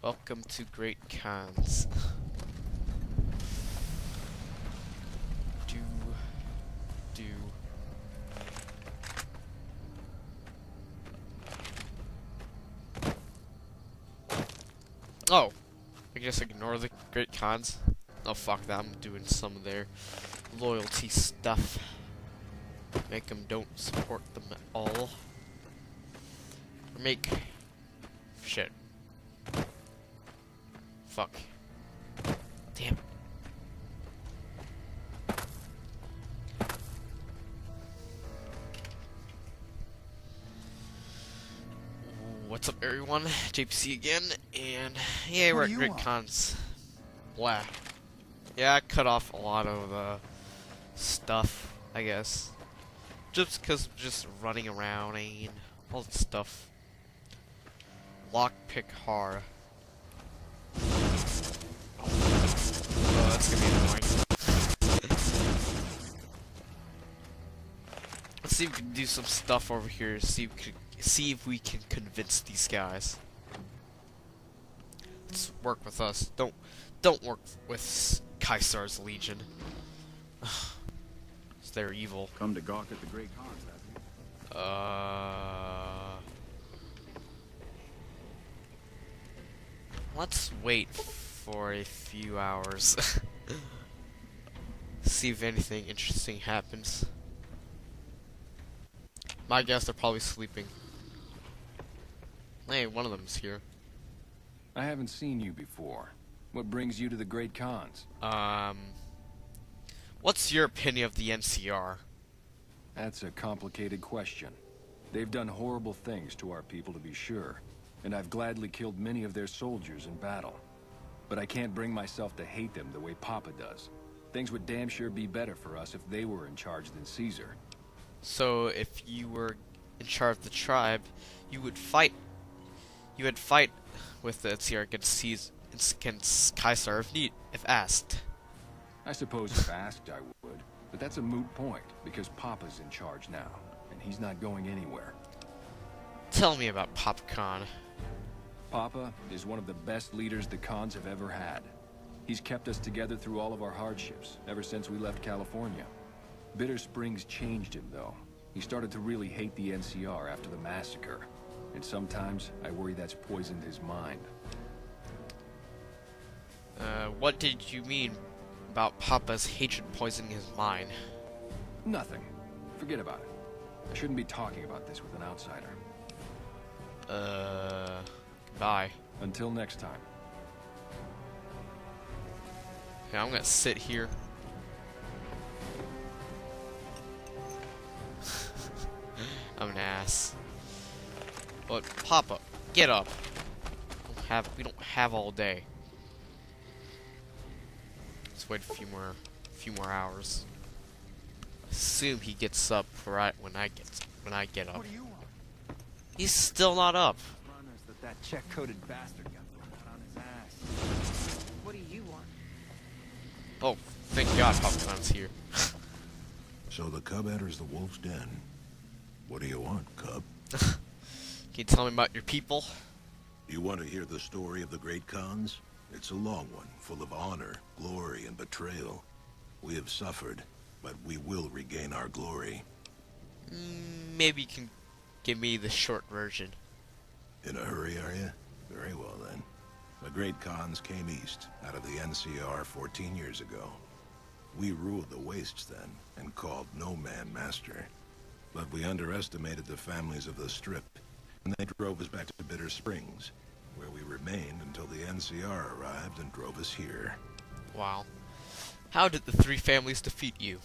Welcome to Great Cons. Oh, I guess ignore the Great Cons. Oh fuck that, I'm doing some of their loyalty stuff. Make them don't support them at all. Or make... shit. Fuck. Damn. What's up everyone? JPC again, and yeah, we're at Great Cons. Blah. Yeah, I cut off a lot of stuff, I guess. Just because of just running around and all that stuff. Lockpick hard. Oh, that's gonna be annoying. Let's see if we can do some stuff over here. See if we can convince these guys. Let's work with us. Don't work with Kaisar's Legion. They're evil. Come to gawk at the Great Cons, have you? Let's wait for a few hours. See if anything interesting happens. My guess they're probably sleeping. Hey, one of them's here. I haven't seen you before. What brings you to the Great Cons? What's your opinion of the NCR? That's a complicated question. They've done horrible things to our people, to be sure, and I've gladly killed many of their soldiers in battle. But I can't bring myself to hate them the way Papa does. Things would damn sure be better for us if they were in charge than Caesar. So, if you were in charge of the tribe, you would fight. You would fight with the NCR against Caesar if asked. I suppose if asked, I would. But that's a moot point, because Papa's in charge now, and he's not going anywhere. Tell me about Papa Khan. Papa is one of the best leaders the Khans have ever had. He's kept us together through all of our hardships, ever since we left California. Bitter Springs changed him, though. He started to really hate the NCR after the massacre. And sometimes, I worry that's poisoned his mind. What did you mean about Papa's hatred poisoning his mind? Nothing. Forget about it. I shouldn't be talking about this with an outsider. Bye. Until next time. Yeah, I'm gonna sit here. I'm an ass. But Papa, get up. We don't have all day. Let's wait a few more hours. Assume he gets up right when I get up. What do you want? He's still not up. Runners that check-coded bastard got thrown out on his ass. What do you want? Oh, thank God Papa Khan's here. So the cub enters the wolf's den. What do you want, cub? Can you tell me about your people? You want to hear the story of the Great Khans? It's a long one, full of honor, glory, and betrayal. We have suffered, but we will regain our glory. Maybe you can give me the short version. In a hurry, are you? Very well, then. The Great Khans came east, out of the NCR 14 years ago. We ruled the wastes then, and called no man master. But we underestimated the families of the Strip, and they drove us back to Bitter Springs, where we remained until the NCR arrived and drove us here. Wow. How did the three families defeat you?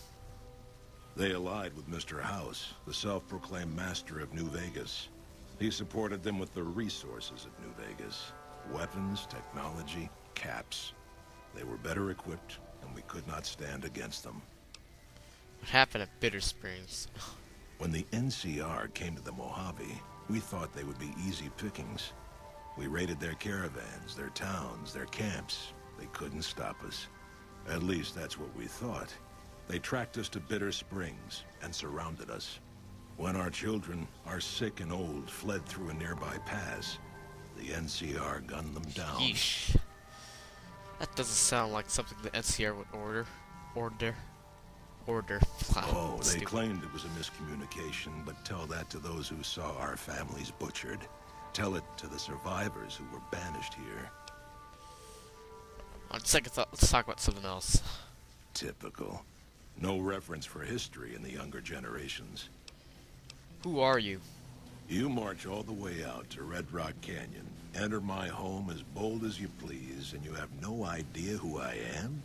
They allied with Mr. House, the self-proclaimed master of New Vegas. He supported them with the resources of New Vegas. Weapons, technology, caps. They were better equipped, and we could not stand against them. What happened at Bitter Springs? When the NCR came to the Mojave, we thought they would be easy pickings. We raided their caravans, their towns, their camps. They couldn't stop us. At least that's what we thought. They tracked us to Bitter Springs and surrounded us. When our children, our sick and old, fled through a nearby pass, the NCR gunned them down. Yeesh. That doesn't sound like something the NCR would order. Oh, they Stupid. claimed it was a miscommunication, but tell that to those who saw our families butchered. Tell it to the survivors who were banished here. On second thought, let's talk about something else. Typical. No reference for history in the younger generations. Who are you? You march all the way out to Red Rock Canyon, enter my home as bold as you please, and you have no idea who I am?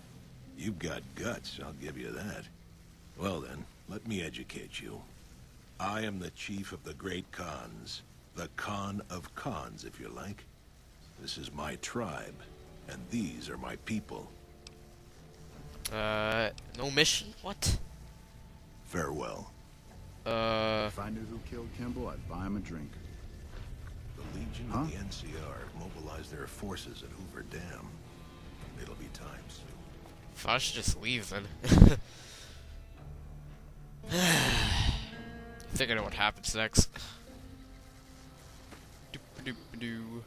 You've got guts, I'll give you that. Well then, let me educate you. I am the chief of the Great Khans. The Khan of Khans, if you like. This is my tribe, and these are my people. No mission? What? Farewell. If I knew who killed Kimball, I'd buy him a drink. The Legion and the NCR mobilized their forces at Hoover Dam. It'll be time soon. I should just leave then. I think I know what happens next. Doop-a-doop-a-doo.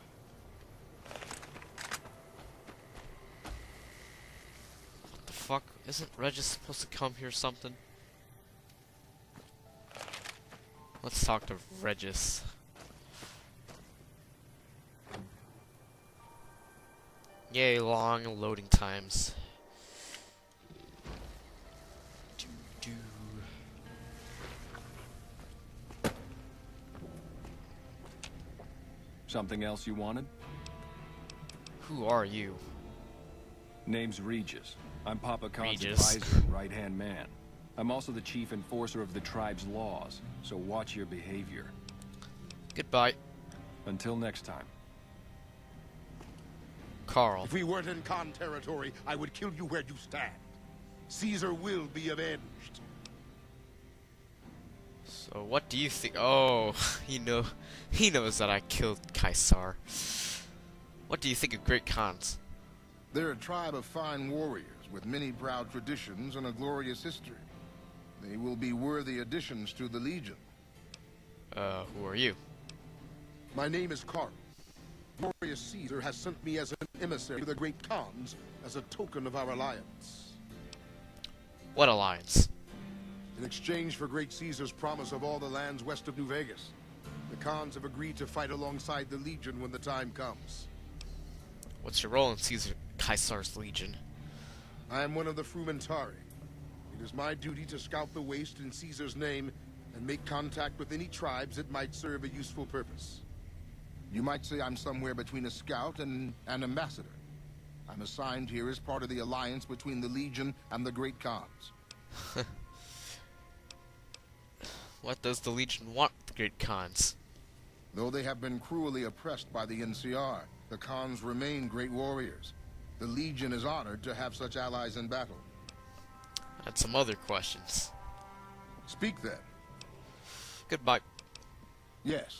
What the fuck? Isn't Regis supposed to come here or something? Let's talk to Regis. Yay, long loading times. Doo-doo. Something else you wanted? Who are you? Name's Regis. I'm Papa Khan's Regis. advisor and right-hand man. I'm also the chief enforcer of the tribe's laws, so watch your behavior. Goodbye, Until next time. Carl. If we weren't in Khan territory, I would kill you where you stand. Caesar will be avenged. So what do you think? Oh, he knows that I killed Caesar. What do you think of Great Khans? They're a tribe of fine warriors with many proud traditions and a glorious history. They will be worthy additions to the Legion. Who are you? My name is Carmen. Glorious Caesar has sent me as an emissary to the Great Khans as a token of our alliance. What alliance? In exchange for Great Caesar's promise of all the lands west of New Vegas, the Khans have agreed to fight alongside the Legion when the time comes. What's your role in Caesar's Legion? I am one of the Frumentari. It is my duty to scout the waste in Caesar's name and make contact with any tribes that might serve a useful purpose. You might say I'm somewhere between a scout and an ambassador. I'm assigned here as part of the alliance between the Legion and the Great Khans. What does the Legion want with the Great Khans? Though they have been cruelly oppressed by the NCR, the Khans remain great warriors. The Legion is honored to have such allies in battle. And some other questions. Speak then. Goodbye. Yes.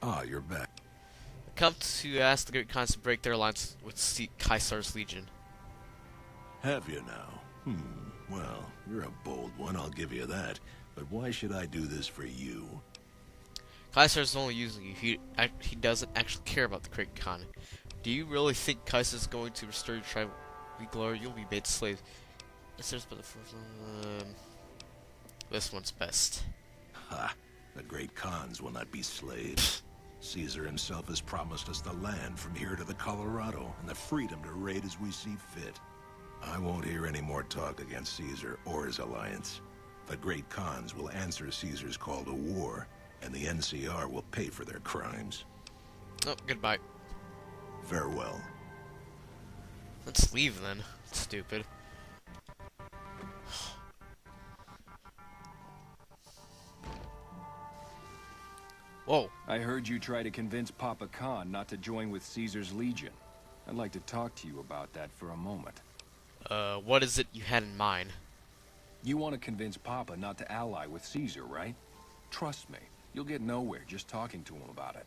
Ah, you're back. I come to ask the Great Khans to break their alliance with Caesar's Legion. Have you now? Well, you're a bold one, I'll give you that. But why should I do this for you? Caesar's only using you. He doesn't actually care about the Great Khan. Do you really think Caesar's going to restore your tribe? Glory, you'll be made slaves. This one's best. Ha! The Great Khans will not be slaves. Caesar himself has promised us the land from here to the Colorado, and the freedom to raid as we see fit. I won't hear any more talk against Caesar or his alliance. The Great Khans will answer Caesar's call to war, and the NCR will pay for their crimes. Oh, goodbye. Farewell. Let's leave then. Stupid. Whoa. I heard you try to convince Papa Khan not to join with Caesar's Legion. I'd like to talk to you about that for a moment. What is it you had in mind? You want to convince Papa not to ally with Caesar, right? Trust me, you'll get nowhere just talking to him about it.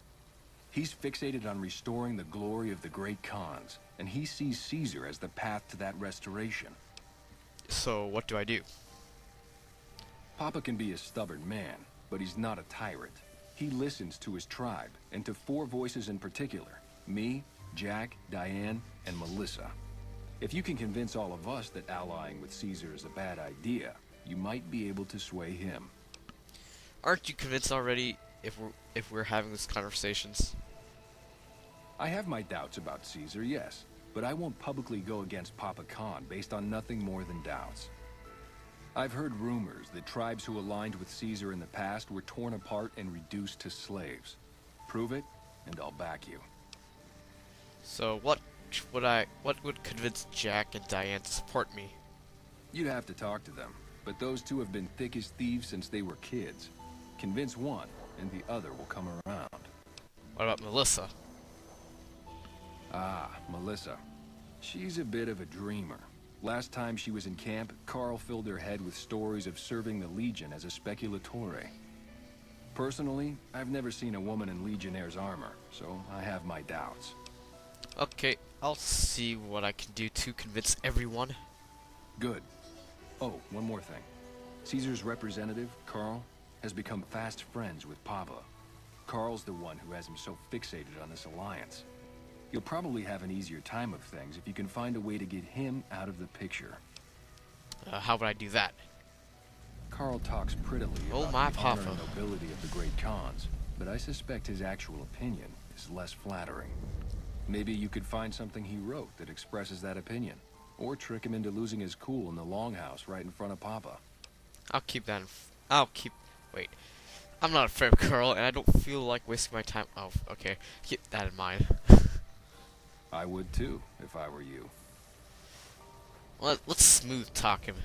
He's fixated on restoring the glory of the great Khans, and he sees Caesar as the path to that restoration. So, what do I do? Papa can be a stubborn man, but he's not a tyrant. He listens to his tribe, and to 4 voices in particular. Me, Jack, Diane, and Melissa. If you can convince all of us that allying with Caesar is a bad idea, you might be able to sway him. Aren't you convinced already if we're having these conversations? I have my doubts about Caesar, yes, but I won't publicly go against Papa Khan based on nothing more than doubts. I've heard rumors that tribes who aligned with Caesar in the past were torn apart and reduced to slaves. Prove it, and I'll back you. So what would convince Jack and Diane to support me? You'd have to talk to them, but those 2 have been thick as thieves since they were kids. Convince one, and the other will come around. What about Melissa? Ah, Melissa. She's a bit of a dreamer. Last time she was in camp, Carl filled her head with stories of serving the Legion as a speculatore. Personally, I've never seen a woman in Legionnaire's armor, so I have my doubts. Okay, I'll see what I can do to convince everyone. Good. Oh, one more thing. Caesar's representative, Carl, has become fast friends with Papa. Carl's the one who has him so fixated on this alliance. You'll probably have an easier time of things if you can find a way to get him out of the picture. How would I do that? Carl talks prettily Oh, about my the honor papa. and nobility of the great Khans, but I suspect his actual opinion is less flattering. Maybe you could find something he wrote that expresses that opinion, or trick him into losing his cool in the longhouse right in front of Papa. Wait. I'm not afraid of Carl, and I don't feel like wasting my time. Oh, okay. Keep that in mind. I would too, if I were you. Let's smooth talk him.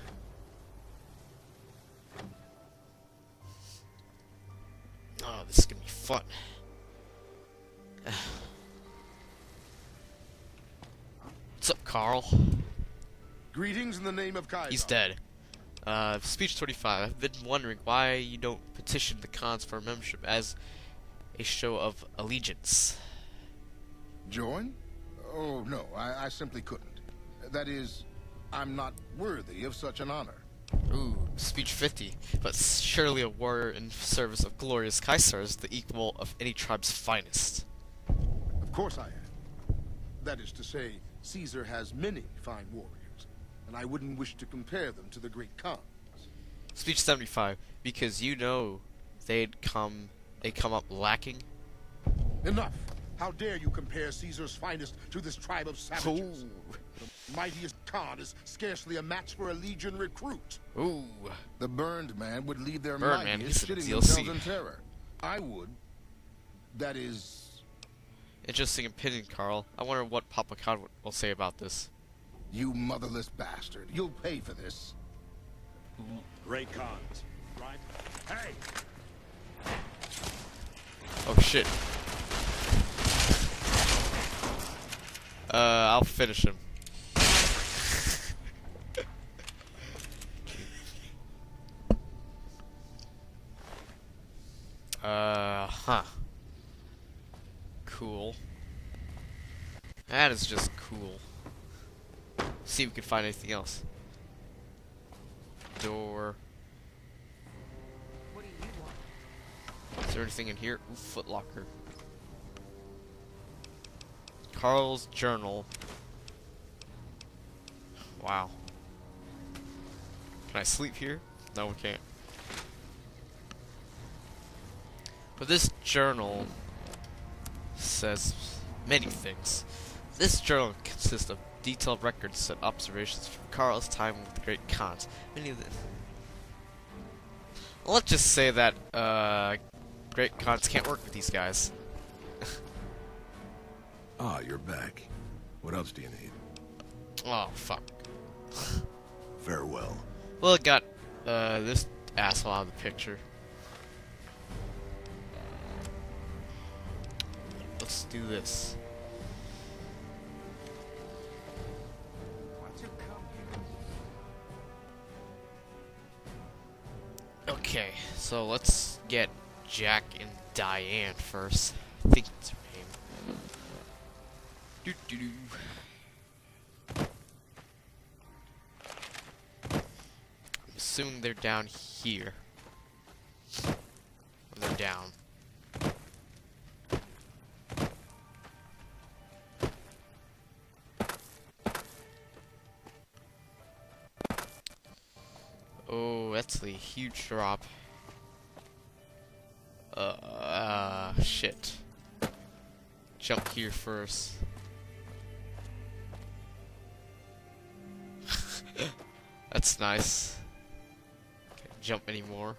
Oh, this is gonna be fun. What's up, Carl? Greetings in the name of Kaiser. He's dead. Speech 25. I've been wondering why you don't petition the Khans for membership as a show of allegiance. Join? Oh, no, I simply couldn't. That is, I'm not worthy of such an honor. Ooh, speech 50. But surely a warrior in service of glorious Kaiser is the equal of any tribe's finest. Of course I am. That is to say, Caesar has many fine warriors, and I wouldn't wish to compare them to the great Khans. Speech 75. Because you know they come up lacking. Enough! How dare you compare Caesar's finest to this tribe of savages? Ooh. The mightiest Khan is scarcely a match for a Legion recruit. Ooh. The burned man would lead their Burned man, mightiest he's shitting a themselves DLC. in terror. I would. That is... Interesting opinion, Carl. I wonder what Papa Khan will say about this. You motherless bastard. You'll pay for this. Great Khans, right? Hey! Oh shit. I'll finish him. Huh. Cool. That is just cool. See if we can find anything else. Door. What do you want? Is there anything in here? Ooh, footlocker. Carl's journal. Wow. Can I sleep here? No, we can't. But this journal says many things. This journal consists of detailed records and observations from Carl's time with the great Khans. Many of them. Let's just say that great Khans can't work with these guys. Ah, you're back. What else do you need? Oh fuck. Farewell. Well, it got this asshole out of the picture. Let's do this. Why'd you come here? Okay, so let's get Jack and Diane first. I think it's her name. Doo-doo-doo. I'm assuming they're down here. Or they're down. Oh, that's a huge drop. Shit. Jump here first. That's nice. Can't jump anymore.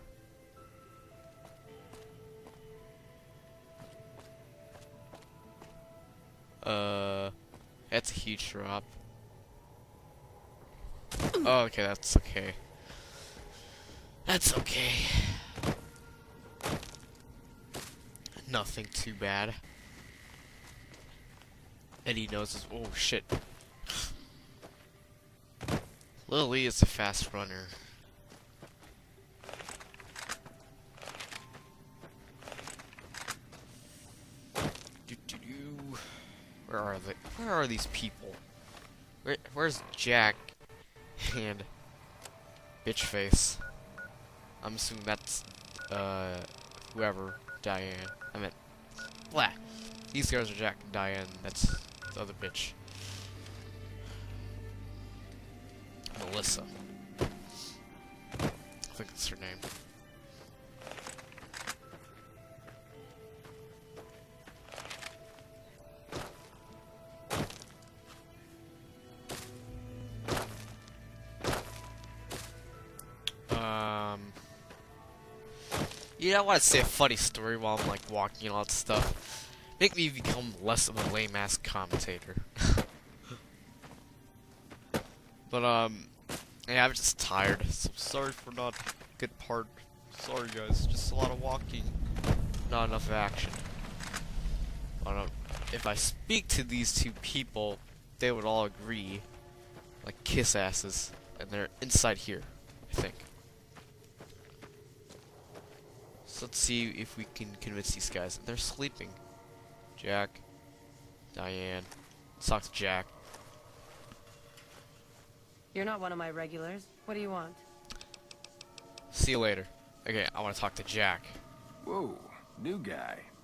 That's a huge drop. Oh, okay, that's okay. That's okay. Nothing too bad. Eddie knows his— oh shit. Lily is a fast runner. Doo-doo-doo. Where are they? Where are these people? Where's Jack and bitch face? I'm assuming that's whoever. Diane. I meant blah. These guys are Jack and Diane. That's the other bitch. Melissa. I think that's her name. Yeah, I want to say a funny story while I'm like walking and all that stuff. Make me become less of a lame ass commentator. But yeah, I'm just tired. So sorry for not a good part. Sorry guys, just a lot of walking, not enough action. I don't. If I speak to these two people, they would all agree, like kiss asses, and they're inside here, I think. So let's see if we can convince these guys. They're sleeping. Jack, Diane. Let's talk to Jack. You're not one of my regulars. What do you want? See you later. Okay, I want to talk to Jack. Whoa, new guy.